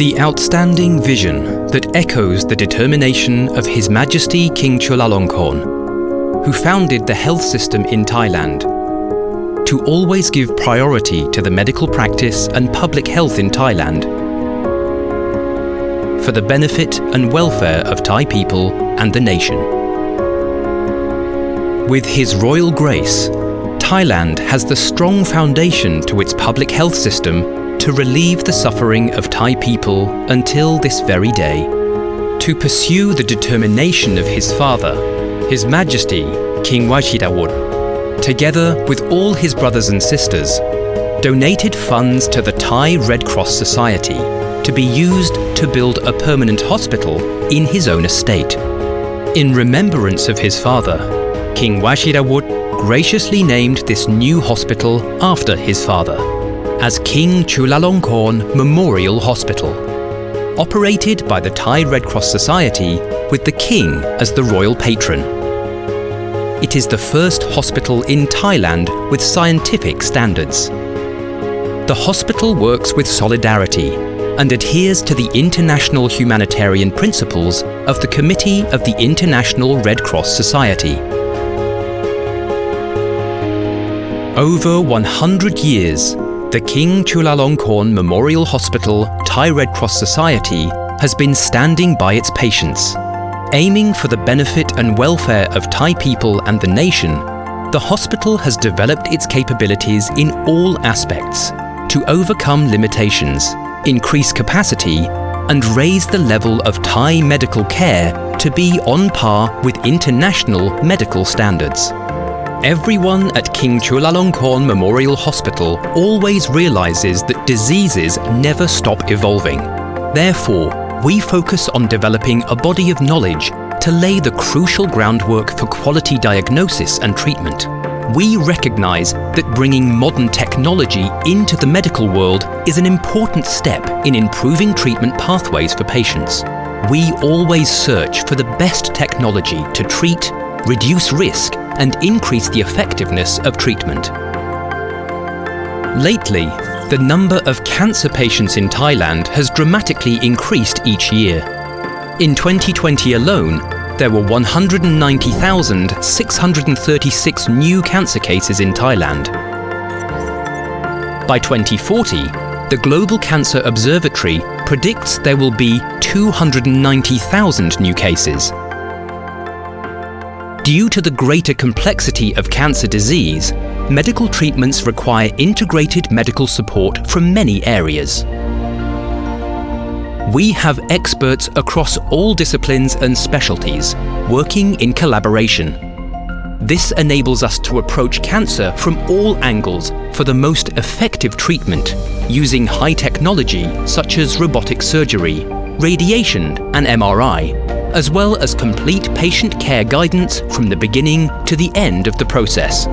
The outstanding vision that echoes the determination of His Majesty King Chulalongkorn, who founded the health system in Thailand, to always give priority to the medical practice and public health in Thailand for the benefit and welfare of Thai people and the nation. With His Royal Grace, Thailand has the strong foundation to its public health system to relieve the suffering of Thai people until this very day. To pursue the determination of his father, His Majesty King Wajidawut, together with all his brothers and sisters, donated funds to the Thai Red Cross Society to be used to build a permanent hospital in his own estate. In remembrance of his father, King Wajidawut graciously named this new hospital after his father, as King Chulalongkorn Memorial Hospital, operated by the Thai Red Cross Society with the King as the royal patron. It is the first hospital in Thailand with scientific standards. The hospital works with solidarity and adheres to the international humanitarian principles of the Committee of the International Red Cross Society. Over 100 years, the King Chulalongkorn Memorial Hospital Thai Red Cross Society has been standing by its patients. Aiming for the benefit and welfare of Thai people and the nation, the hospital has developed its capabilities in all aspects to overcome limitations, increase capacity, and raise the level of Thai medical care to be on par with international medical standards. Everyone at King Chulalongkorn Memorial Hospital always realizes that diseases never stop evolving. Therefore, we focus on developing a body of knowledge to lay the crucial groundwork for quality diagnosis and treatment. We recognize that bringing modern technology into the medical world is an important step in improving treatment pathways for patients. We always search for the best technology to treat, reduce risk, and increase the effectiveness of treatment. Lately, the number of cancer patients in Thailand has dramatically increased each year. In 2020 alone, there were 190,636 new cancer cases in Thailand. By 2040, the Global Cancer Observatory predicts there will be 290,000 new cases. Due to the greater complexity of cancer disease, medical treatments require integrated medical support from many areas. We have experts across all disciplines and specialties, working in collaboration. This enables us to approach cancer from all angles for the most effective treatment, using high technology such as robotic surgery, radiation and MRI, as well as complete patient care guidance from the beginning to the end of the process.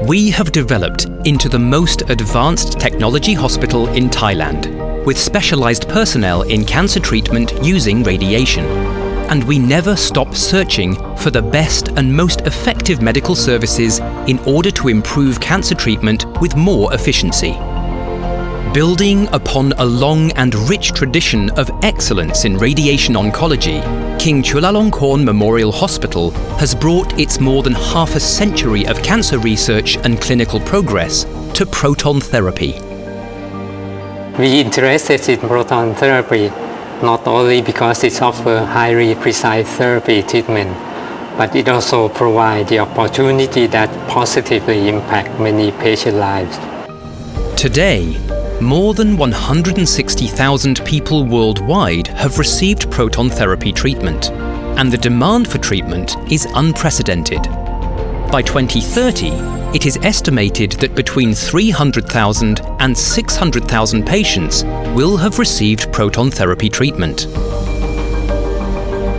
We have developed into the most advanced technology hospital in Thailand, with specialized personnel in cancer treatment using radiation. And we never stop searching for the best and most effective medical services in order to improve cancer treatment with more efficiency. Building upon a long and rich tradition of excellence in radiation oncology, King Chulalongkorn Memorial Hospital has brought its more than half a century of cancer research and clinical progress to proton therapy. We interested in proton therapy not only because it offers highly precise therapy treatment, but it also provides the opportunity that positively impact many patient lives. Today, more than 160,000 people worldwide have received proton therapy treatment, and the demand for treatment is unprecedented. By 2030, it is estimated that between 300,000 and 600,000 patients will have received proton therapy treatment.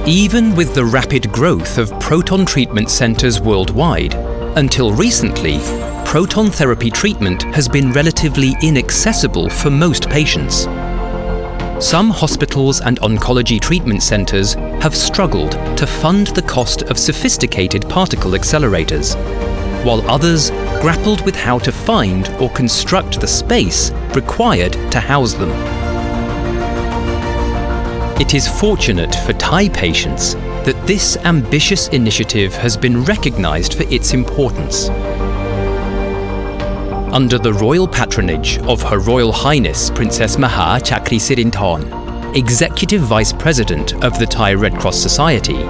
Even with the rapid growth of proton treatment centers worldwide, until recently, proton therapy treatment has been relatively inaccessible for most patients. Some hospitals and oncology treatment centers have struggled to fund the cost of sophisticated particle accelerators. while others grappled with how to find or construct the space required to house them. It is fortunate for Thai patients that this ambitious initiative has been recognised for its importance. Under the royal patronage of Her Royal Highness Princess Maha Chakrisirinthorn, Executive Vice President of the Thai Red Cross Society,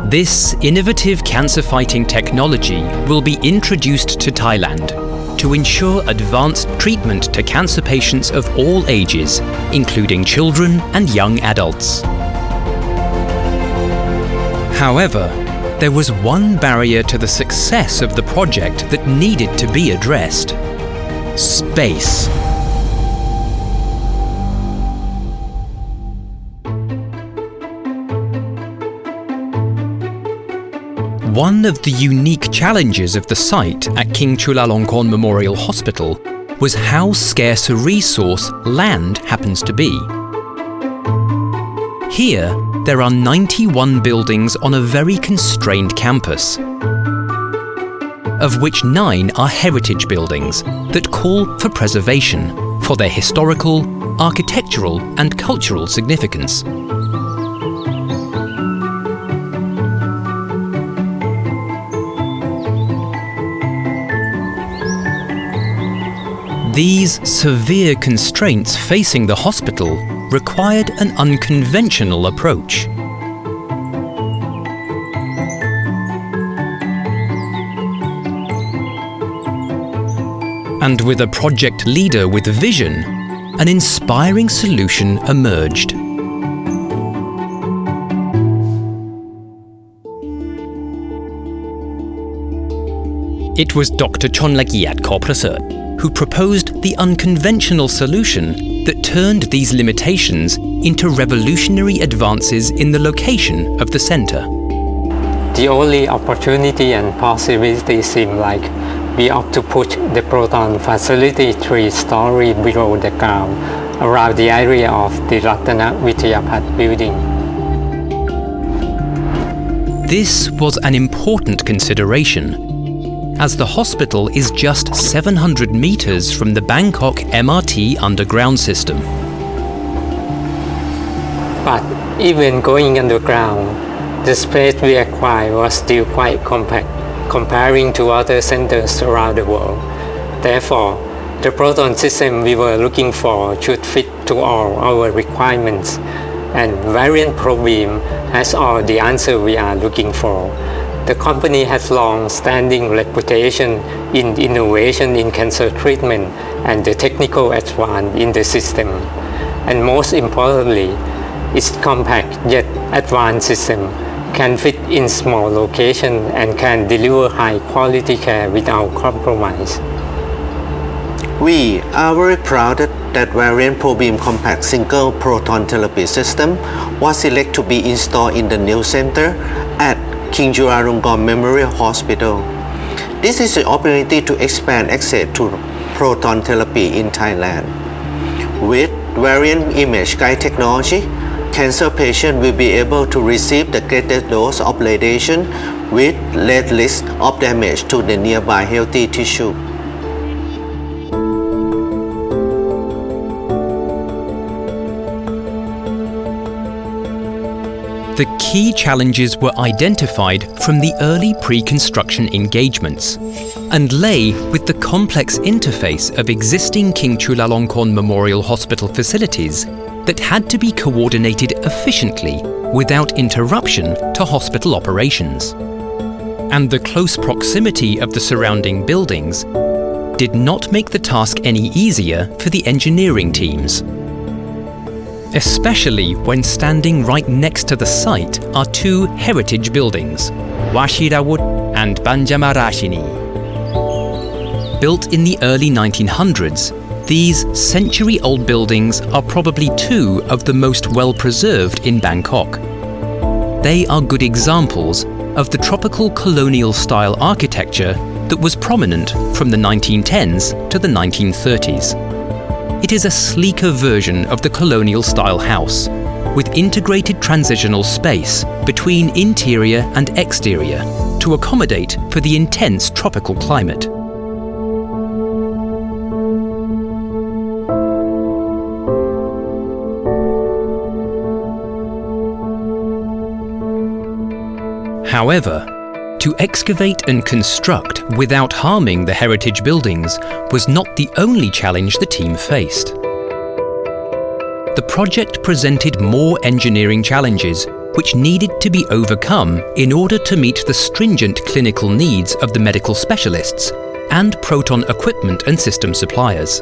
this innovative cancer-fighting technology will be introduced to Thailand to ensure advanced treatment to cancer patients of all ages, including children and young adults. However, there was one barrier to the success of the project that needed to be addressed: space. One of the unique challenges of the site at King Chulalongkorn Memorial Hospital was how scarce a resource land happens to be. Here, there are 91 buildings on a very constrained campus, of which 9 are heritage buildings that call for preservation for their historical, architectural and cultural significance. These severe constraints facing the hospital required an unconventional approach. And with a project leader with vision, an inspiring solution emerged. It was Dr. Chonlagiat Korprasert who proposed the unconventional solution that turned these limitations into revolutionary advances in the location of the centre. The only opportunity and possibility seemed like we have to put the proton facility 3 stories below the ground around the area of the Ratana Vityapat building. This was an important consideration, as the hospital is just 700 meters from the Bangkok MRT underground system. But even going underground, the space we acquired was still quite compact comparing to other centers around the world. Therefore, the proton system we were looking for should fit to all our requirements, and Varian ProBeam has all the answer we are looking for. The company has long-standing reputation in innovation in cancer treatment and the technical advance in the system. And most importantly, its compact yet advanced system can fit in small locations and can deliver high-quality care without compromise. We are very proud that Varian ProBeam Compact Single Proton Therapy System was selected to be installed in the new center at King Chulalongkorn Memorial Hospital. This is an opportunity to expand access to proton therapy in Thailand. With Varian Image Guide technology, cancer patients will be able to receive the greatest dose of radiation with less risk of damage to the nearby healthy tissue. The key challenges were identified from the early pre-construction engagements and lay with the complex interface of existing King Chulalongkorn Memorial Hospital facilities that had to be coordinated efficiently without interruption to hospital operations. And the close proximity of the surrounding buildings did not make the task any easier for the engineering teams. Especially when standing right next to the site are 2 heritage buildings, Washirawut and Banjamarashini. Built in the early 1900s, these century-old buildings are probably 2 of the most well-preserved in Bangkok. They are good examples of the tropical colonial-style architecture that was prominent from the 1910s to the 1930s. It is a sleeker version of the colonial-style house, with integrated transitional space between interior and exterior, to accommodate for the intense tropical climate. However, to excavate and construct without harming the heritage buildings was not the only challenge the team faced. The project presented more engineering challenges which needed to be overcome in order to meet the stringent clinical needs of the medical specialists and proton equipment and system suppliers.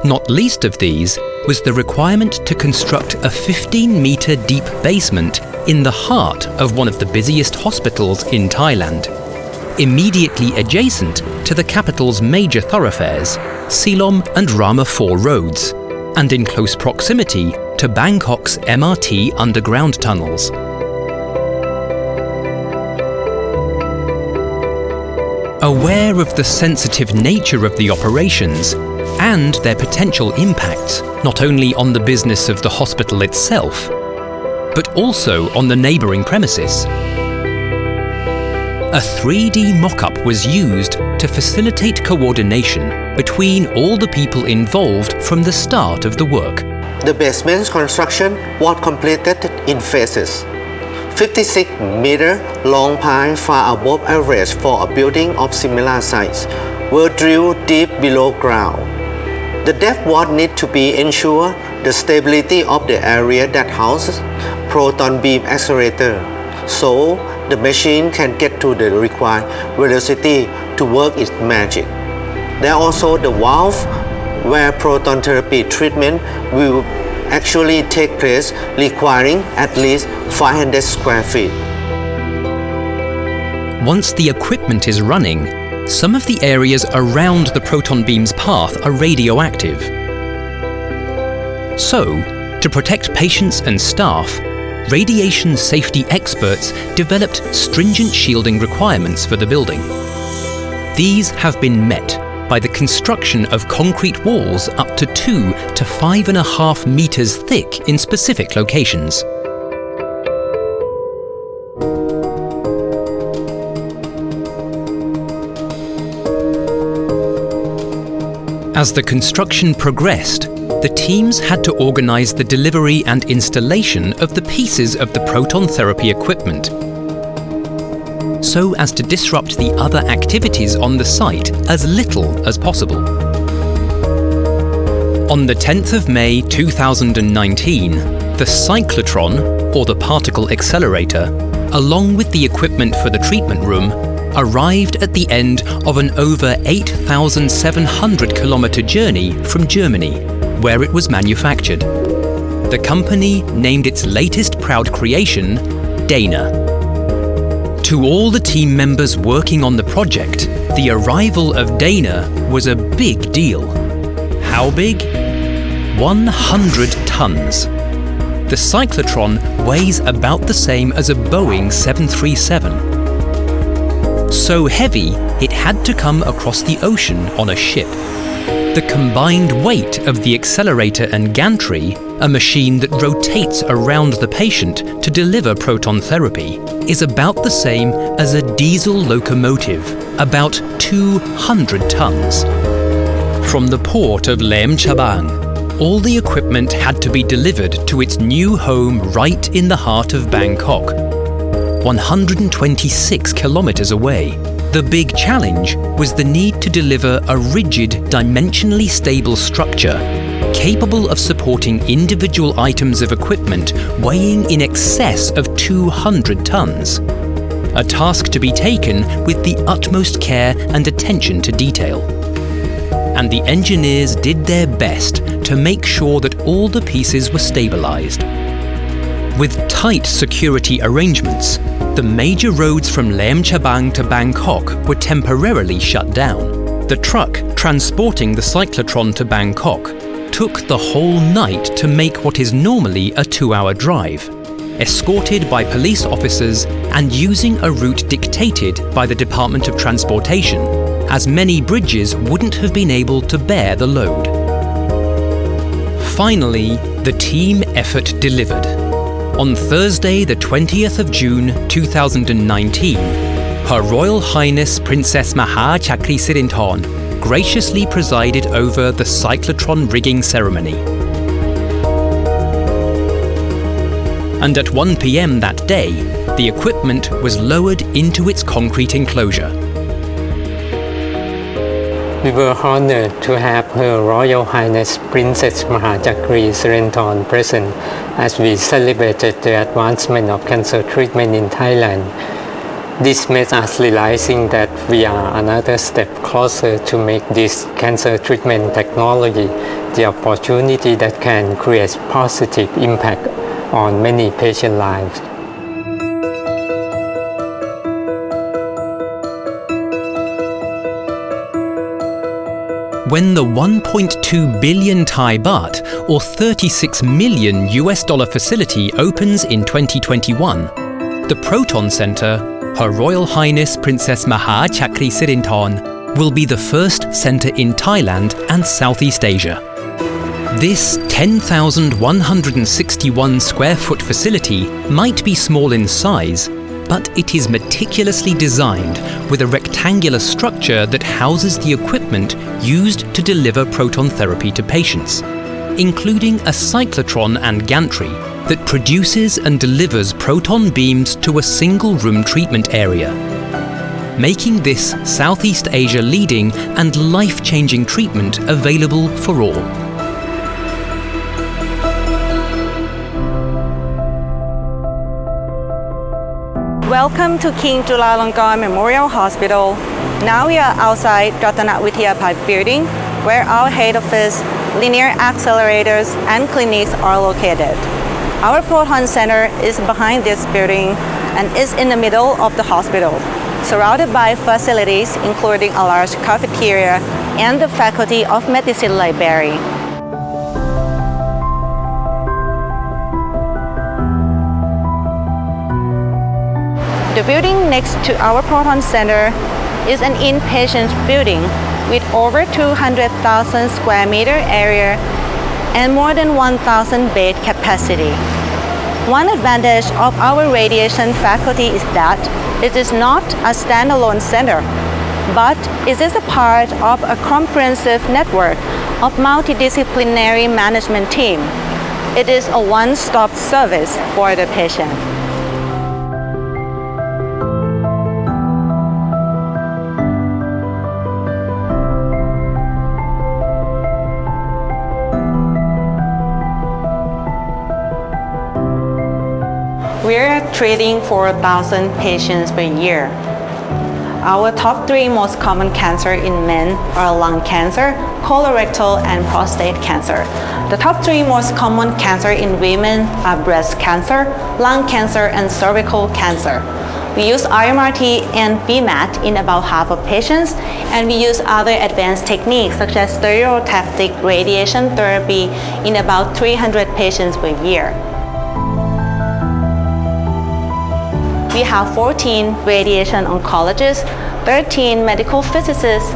Not least of these was the requirement to construct a 15-metre deep basement in the heart of one of the busiest hospitals in Thailand, immediately adjacent to the capital's major thoroughfares, Silom and Rama 4 roads, and in close proximity to Bangkok's MRT underground tunnels. Aware of the sensitive nature of the operations and their potential impacts not only on the business of the hospital itself, but also on the neighbouring premises, a 3D mock-up was used to facilitate coordination between all the people involved from the start of the work. The basement construction was completed in phases. 56-meter long piles far above average for a building of similar size were drilled deep below ground. The depth was need to be ensure the stability of the area that houses proton beam accelerator, so the machine can get to the required velocity to work its magic. There are also the valve where proton therapy treatment will actually take place, requiring at least 500 square feet. Once the equipment is running, some of the areas around the proton beam's path are radioactive. So, to protect patients and staff, radiation safety experts developed stringent shielding requirements for the building. These have been met by the construction of concrete walls up to 2 to 5.5 meters thick in specific locations. As the construction progressed, the teams had to organize the delivery and installation of the pieces of the proton therapy equipment, so as to disrupt the other activities on the site as little as possible. On the 10th of May 2019, the cyclotron, or the particle accelerator, along with the equipment for the treatment room, arrived at the end of an over 8,700 kilometer journey from Germany, where it was manufactured. The company named its latest proud creation Dana. To all the team members working on the project, the arrival of Dana was a big deal. How big? 100 tons. The cyclotron weighs about the same as a Boeing 737. So heavy, it had to come across the ocean on a ship. The combined weight of the accelerator and gantry, a machine that rotates around the patient to deliver proton therapy, is about the same as a diesel locomotive, about 200 tons. From the port of Laem Chabang, all the equipment had to be delivered to its new home right in the heart of Bangkok, 126 kilometers away. The big challenge was the need to deliver a rigid, dimensionally stable structure capable of supporting individual items of equipment weighing in excess of 200 tons. A task to be taken with the utmost care and attention to detail. And the engineers did their best to make sure that all the pieces were stabilized. With tight security arrangements, the major roads from Laem Chabang to Bangkok were temporarily shut down. The truck transporting the cyclotron to Bangkok took the whole night to make what is normally a 2-hour drive, escorted by police officers and using a route dictated by the Department of Transportation, as many bridges wouldn't have been able to bear the load. Finally, the team effort delivered. On Thursday, the 20th of June 2019, Her Royal Highness Princess Maha Chakri Sirinthorn graciously presided over the cyclotron rigging ceremony. And at 1 p.m. that day, the equipment was lowered into its concrete enclosure. We were honored to have Her Royal Highness Princess Maha Chakri Sirinthorn present as we celebrated the advancement of cancer treatment in Thailand. This made us realizing that we are another step closer to make this cancer treatment technology the opportunity that can create positive impact on many patient lives. When the 1.2 billion Thai baht or $36 million facility opens in 2021, the Proton Center, Her Royal Highness Princess Maha Chakri Sirinthorn, will be the first center in Thailand and Southeast Asia. This 10,161 square foot facility might be small in size, but it is meticulously designed with a rectangular structure that houses the equipment used to deliver proton therapy to patients, including a cyclotron and gantry that produces and delivers proton beams to a single-room treatment area, making this Southeast Asia leading and life-changing treatment available for all. Welcome to King Chulalongkorn Memorial Hospital. Now we are outside Ratana Withiyapat building, where our head office, linear accelerators, and clinics are located. Our Proton Center is behind this building and is in the middle of the hospital, surrounded by facilities including a large cafeteria and the Faculty of Medicine library. The building next to our Proton Center is an inpatient building with over 200,000 square meter area and more than 1,000 bed capacity. One advantage of our radiation faculty is that it is not a standalone center, but it is a part of a comprehensive network of multidisciplinary management team. It is a one-stop service for the patient. We are treating 4,000 patients per year. Our top 3 most common cancer in men are lung cancer, colorectal, and prostate cancer. The top 3 most common cancer in women are breast cancer, lung cancer, and cervical cancer. We use RMRT and BMAT in about half of patients, and we use other advanced techniques such as stereotactic radiation therapy in about 300 patients per year. We have 14 radiation oncologists, 13 medical physicists,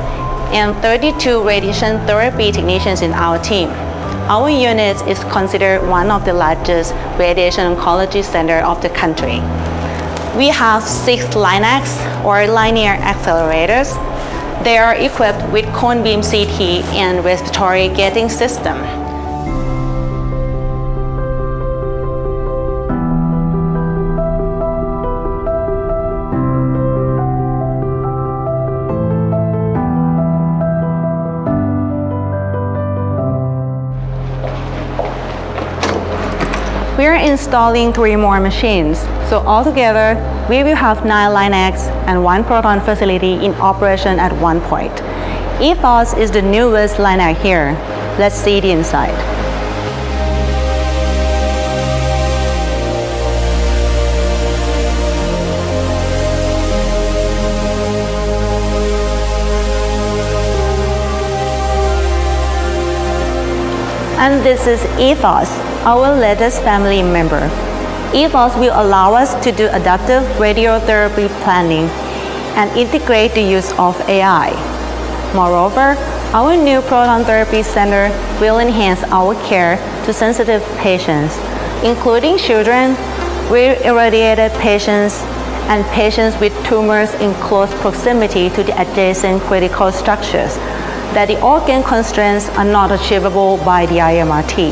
and 32 radiation therapy technicians in our team. Our unit is considered one of the largest radiation oncology centers of the country. We have 6 LINACs or linear accelerators. They are equipped with cone beam CT and respiratory gating system. We are installing 3 more machines, so altogether we will have 9 LINACs and 1 proton facility in operation at one point. Ethos is the newest LINAC here. Let's see the inside. And this is Ethos, our latest family member. Ethos will allow us to do adaptive radiotherapy planning and integrate the use of AI. Moreover, our new proton therapy center will enhance our care to sensitive patients, including children, irradiated patients, and patients with tumors in close proximity to the adjacent critical structures, that the organ constraints are not achievable by the IMRT.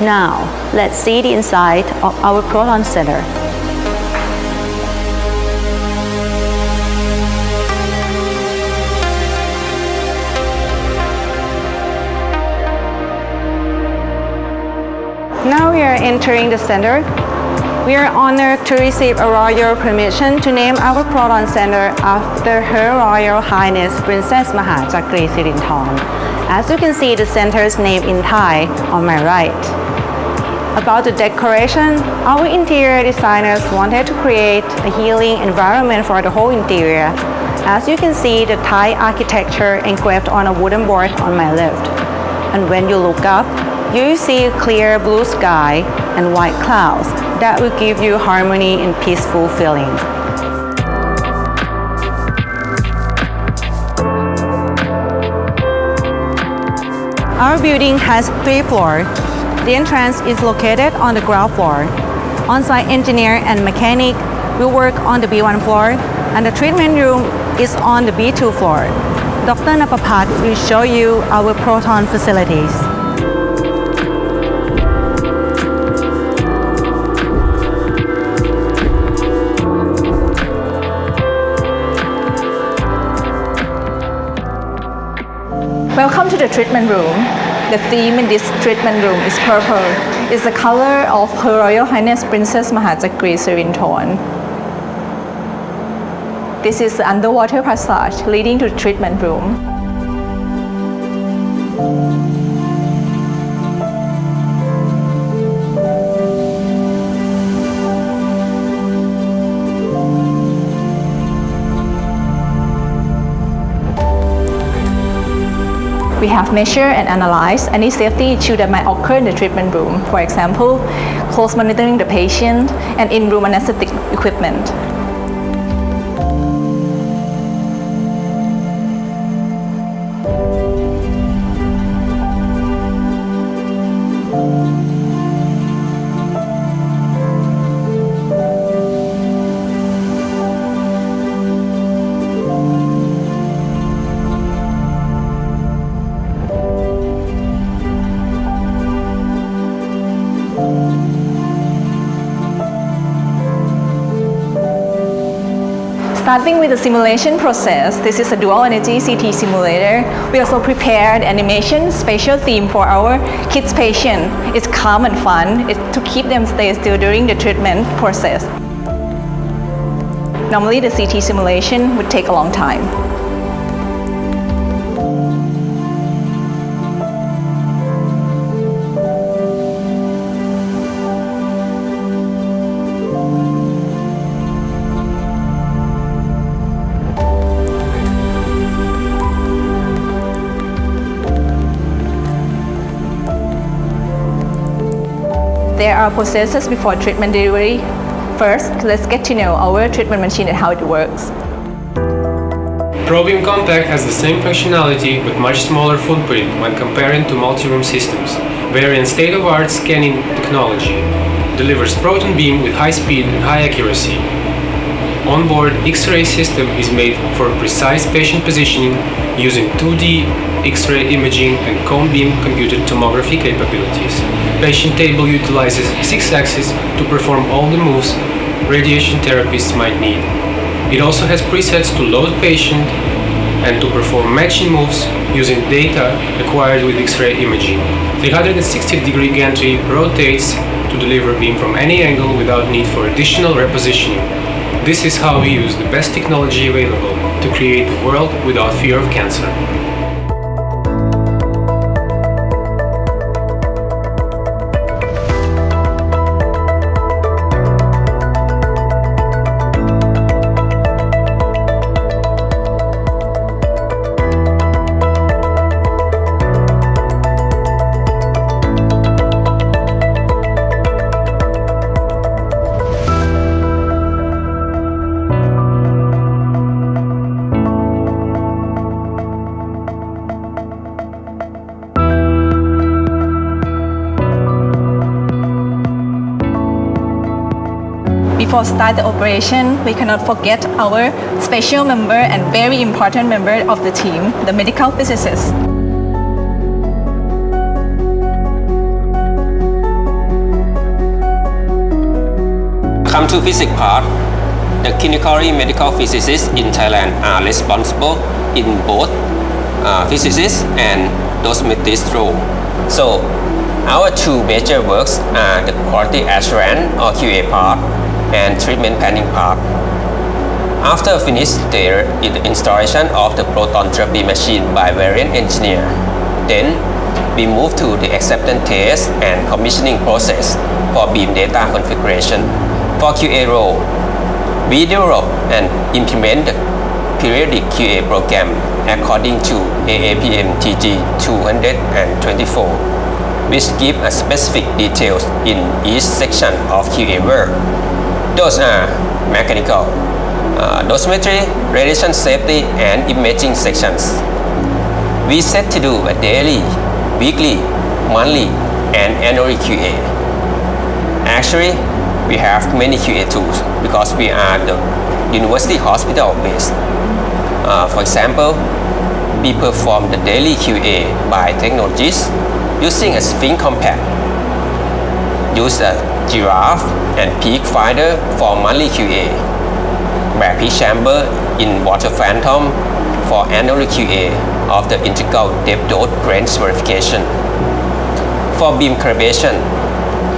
Now, let's see the inside of our proton center. Now we are entering the center. We are honored to receive a royal permission to name our proton center after Her Royal Highness Princess Mahachakri Sirinthorn. As you can see the center's name in Thai on my right. About the decoration, our interior designers wanted to create a healing environment for the whole interior. As you can see the Thai architecture engraved on a wooden board on my left. And when you look up, you see a clear blue sky and white clouds that will give you harmony and peaceful feeling. Our building has 3 floors. The entrance is located on the ground floor. On-site engineer and mechanic will work on the B1 floor, and the treatment room is on the B2 floor. Dr. Napapat will show you our proton facilities. Welcome to the treatment room. The theme in this treatment room is purple. It's the color of Her Royal Highness Princess Mahachakri Sirinthorn. This is the underwater passage leading to the treatment room. We have measured and analyzed any safety issue that might occur in the treatment room. For example, close monitoring the patient and in-room anesthetic equipment. Starting with the simulation process, this is a dual energy CT simulator. We also prepared animation spatial theme for our kids patient. It's calm and fun. It's to keep them stay still during the treatment process. Normally the CT simulation would take a long time. There are processes before treatment delivery. First, let's get to know our treatment machine and how it works. ProBeam Compact has the same functionality but much smaller footprint when comparing to multi-room systems. Variant state-of-art scanning technology delivers proton beam with high speed and high accuracy. Onboard X-ray system is made for precise patient positioning using 2D X-ray imaging and cone beam computed tomography capabilities. Patient table utilizes 6-axis to perform all the moves radiation therapists might need. It also has presets to load patient and to perform matching moves using data acquired with X-ray imaging. 360-degree gantry rotates to deliver beam from any angle without need for additional repositioning. This is how we use the best technology available to create a world without fear of cancer. before start the operation, we cannot forget our special member and very important member of the team, the medical physicist. Come to physics part. The clinically medical physicists in Thailand are responsible in both physicist and dosimetrist role. So our two major works are the quality assurance or QA part and treatment planning part. After finish the installation of the proton therapy machine by variant engineer, then we move to the acceptance test and commissioning process for beam data configuration. For QA role, we develop and implement the periodic QA program according to AAPM TG 224, which give a specific details in each section of QA work. Those are mechanical, dosimetry, radiation safety, and imaging sections. We set to do a daily, weekly, monthly, and annual QA. Actually, we have many QA tools because we are the university hospital based. For example, we perform the daily QA by technologies using a Sphinx compact, use a giraffe and peak finder for monthly QA, back peak chamber in water phantom for annual QA of the integral depth dose range verification. For beam calibration,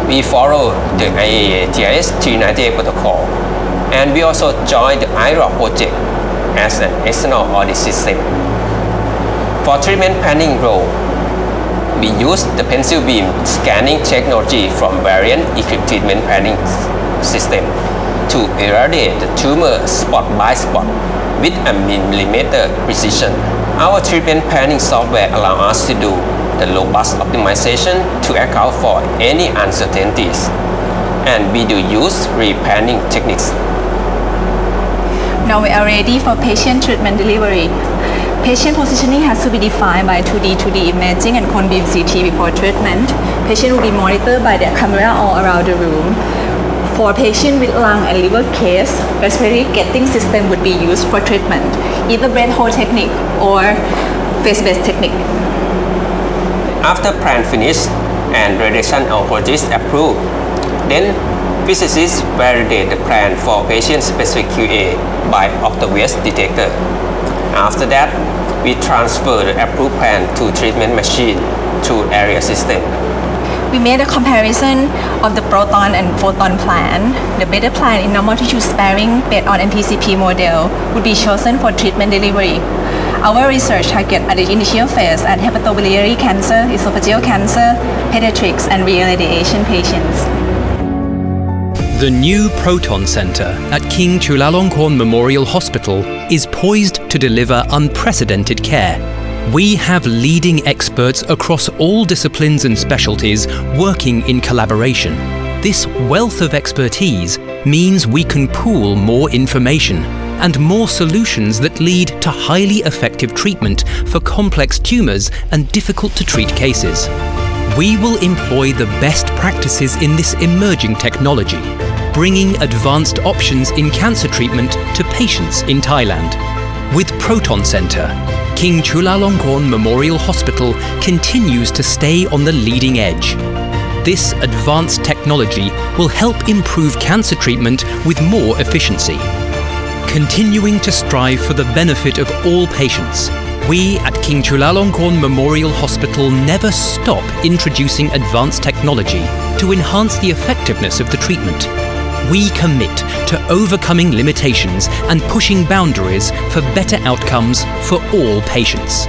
we follow the IAEA TIS 398 protocol, and we also join the IROC project as an external audit system. For treatment planning role, we use the pencil beam scanning technology from variant equipped treatment planning system to irradiate the tumor spot by spot with a millimeter precision. Our treatment planning software allows us to do the robust optimization to account for any uncertainties, and we do use replanning techniques. Now we are ready for patient treatment delivery. Patient positioning has to be defined by 2D imaging and cone beam CT before treatment. Patient will be monitored by the camera all around the room. For patient with lung and liver case, respiratory gating system would be used for treatment, either breath hold technique or face-based technique. After plan finish and radiation oncologist approved, then physicists validate the plan for patient-specific QA by octavus detector. After that, we transfer the approved plan to treatment machine through area system. We made a comparison of the proton and photon plan. The better plan in normal tissue sparing based on NTCP model would be chosen for treatment delivery. Our research target at the initial phase at hepatobiliary cancer, esophageal cancer, pediatrics, and radiation patients. The new Proton Center at King Chulalongkorn Memorial Hospital is poised to deliver unprecedented care. We have leading experts across all disciplines and specialties working in collaboration. This wealth of expertise means we can pool more information and more solutions that lead to highly effective treatment for complex tumors and difficult-to-treat cases. We will employ the best practices in this emerging technology, bringing advanced options in cancer treatment to patients in Thailand. With Proton Center, King Chulalongkorn Memorial Hospital continues to stay on the leading edge. This advanced technology will help improve cancer treatment with more efficiency. Continuing to strive for the benefit of all patients, we at King Chulalongkorn Memorial Hospital never stop introducing advanced technology to enhance the effectiveness of the treatment. We commit to overcoming limitations and pushing boundaries for better outcomes for all patients.